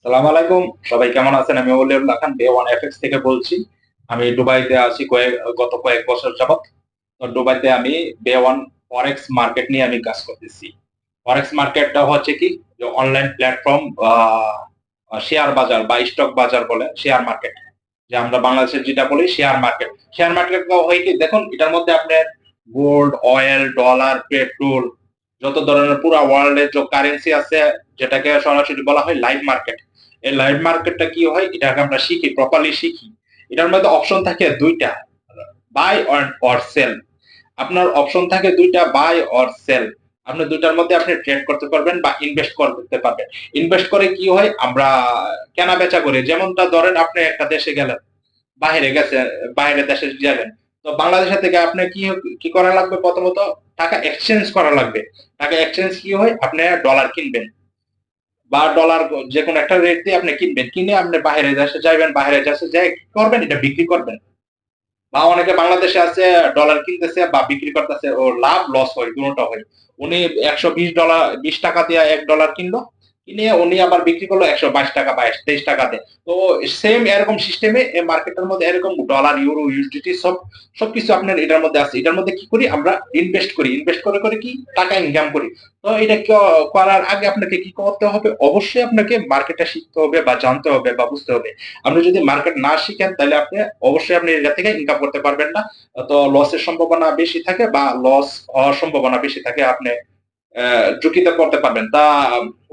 সালাম আলাইকুম। সবাই কেমন আছেন? আমি ওলিউল্লাহ খান বে ওয়ান এফএক্স থেকে বলছি। আমি দুবাইতে আছি গত কয়েক বছর যাবত। তো দুবাইতে আমি বে ওয়ান ফরেক্স মার্কেট নিয়ে আমি কাজ করতেছি। ফরেক্স মার্কেটটা হচ্ছে কি যে অনলাইন প্ল্যাটফর্ম, শেয়ার বাজার বা স্টক বাজার বলে শেয়ার মার্কেট। যে আমরা বাংলাদেশে যেটা বলি শেয়ার মার্কেট। শেয়ার মার্কেট হয় কি দেখুন এটার মধ্যে আপনার গোল্ড, অয়েল, ডলার, পেট্রোল যত ধরনের পুরা ওয়ার্ল্ডের যে কারেন্সি আছে যেটাকে সরাসরি বলা হয় লাইভ মার্কেট। এই লাইভ মার্কেটটা কি হয় এটাকে আমরা শিখি, প্রপারলি শিখি। এটার মধ্যে অপশন থাকে দুইটা, বাই অর সেল। আপনার অপশন থাকে দুইটা, বাই অর সেল। আপনি দুইটার মধ্যে আপনি ট্রেড করতে পারবেন বা ইনভেস্ট করতে পারবেন। ইনভেস্ট করে কি হয় আমরা কেনা বেচা করি। যেমনটা ধরেন আপনি একটা দেশে গেলেন, বাইরে গেছে, বাইরে দেশে গেলেন, তো বাংলাদেশের থেকে আপনি কি কি করা লাগবে? প্রথমত টাকা এক্সচেঞ্জ করা লাগবে। টাকা এক্সচেঞ্জ কি হয়? আপনি ডলার কিনবেন বা ডলার যে কোনো একটা রেট দিয়ে আপনি কিনবেন, কিনে আপনি বাইরে দেশে যাবেন, বাইরে দেশে যাই কি করবেন? এটা বিক্রি করবেন। বা অনেকে বাংলাদেশে আছে ডলার কিনতেছে বা বিক্রি করতেছে, ও লাভ লস হয়, দুটোটা হয়। উনি 120 ডলার 20 টাকা দিয়ে $1 কিনলো, কিনে উনি আবার বিক্রি করলো 122 টাকা 22-23 টাকাতে। তো সেম এরকম সিস্টেমে এই মার্কেটের মধ্যে এরকম ডলার, ইউরো, ইউএসডিটি সবকিছু আপনার এটার মধ্যে আছে। এটার মধ্যে কি করি আমরা? ইনভেস্ট করি। ইনভেস্ট করে করে কি টাকা ইনকাম করি। তো এটা করার আগে আপনাকে কি করতে হবে? অবশ্যই আপনাকে মার্কেটটা শিখতে হবে বা জানতে হবে বা বুঝতে হবে। আপনি যদি মার্কেট না শিখেন তাহলে আপনি অবশ্যই আপনি এটা থেকে ইনকাম করতে পারবেন না। তো লসের সম্ভাবনা বেশি থাকে বা লস হওয়ার সম্ভাবনা বেশি থাকে। আপনি ঝুঁকিতে পড়তে পারবেন। তা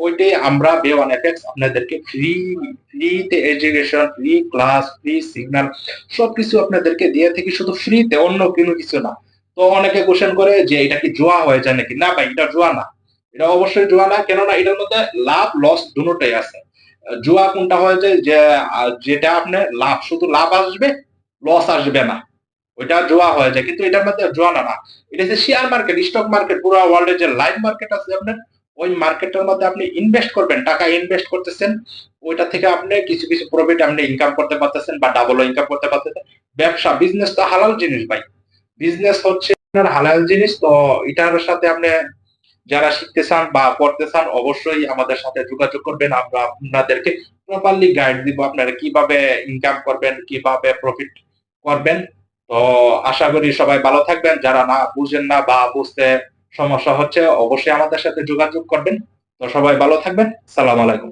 ওইটাই আমরা বে1FX আপনাদেরকে ফ্রিতে education, free class, free signal সবকিছু আপনাদেরকে দিয়ে থাকি, শুধু ফ্রিতে, অন্য কোনো কিছু না। তো অনেকে কোশ্চেন করে যে এটা কি জুয়া হয়ে যায় নাকি? না ভাই, এটা জুয়া না। এটা অবশ্যই জুয়া না, কেননা এটার মধ্যে লাভ লস দুটোটাই আছে। জুয়া কোনটা হয়ে যায় যে যেটা আপনার লাভ, শুধু লাভ আসবে, লস আসবে না, ওইটা জুয়া হয়ে যায়। কিন্তু এটার মধ্যে জুয়া না। এটা হচ্ছে শেয়ার মার্কেট, স্টক মার্কেট, পুরো ওয়ার্ল্ডের যে লাইভ মার্কেট আছে আপনার, ওই মার্কেটের মধ্যে আপনি ইনভেস্ট করবেন, টাকা ইনভেস্ট করতেছেন, ওইটা থেকে আপনি কিছু কিছু প্রফিট আপনি ইনকাম করতে পারতেছেন বা ডাবল ইনকাম করতে পারতেছেন। ব্যবসা, বিজনেস তো হালাল জিনিস ভাই। বিজনেস হচ্ছে আপনার হালাল জিনিস। তো এটার সাথে আপনি যারা শিখতে চান বা করতে চান অবশ্যই আমাদের সাথে যোগাযোগ করবেন। আমরা আপনাদেরকে প্রপারলি গাইড দিব আপনারা কিভাবে ইনকাম করবেন, কিভাবে প্রফিট করবেন। তো আশা করি সবাই ভালো থাকবেন। যারা না বুঝেন না বা বুঝতে সমস্যা হচ্ছে অবশ্যই আমাদের সাথে যোগাযোগ করবেন। তো সবাই ভালো থাকবেন। সালাম আলাইকুম।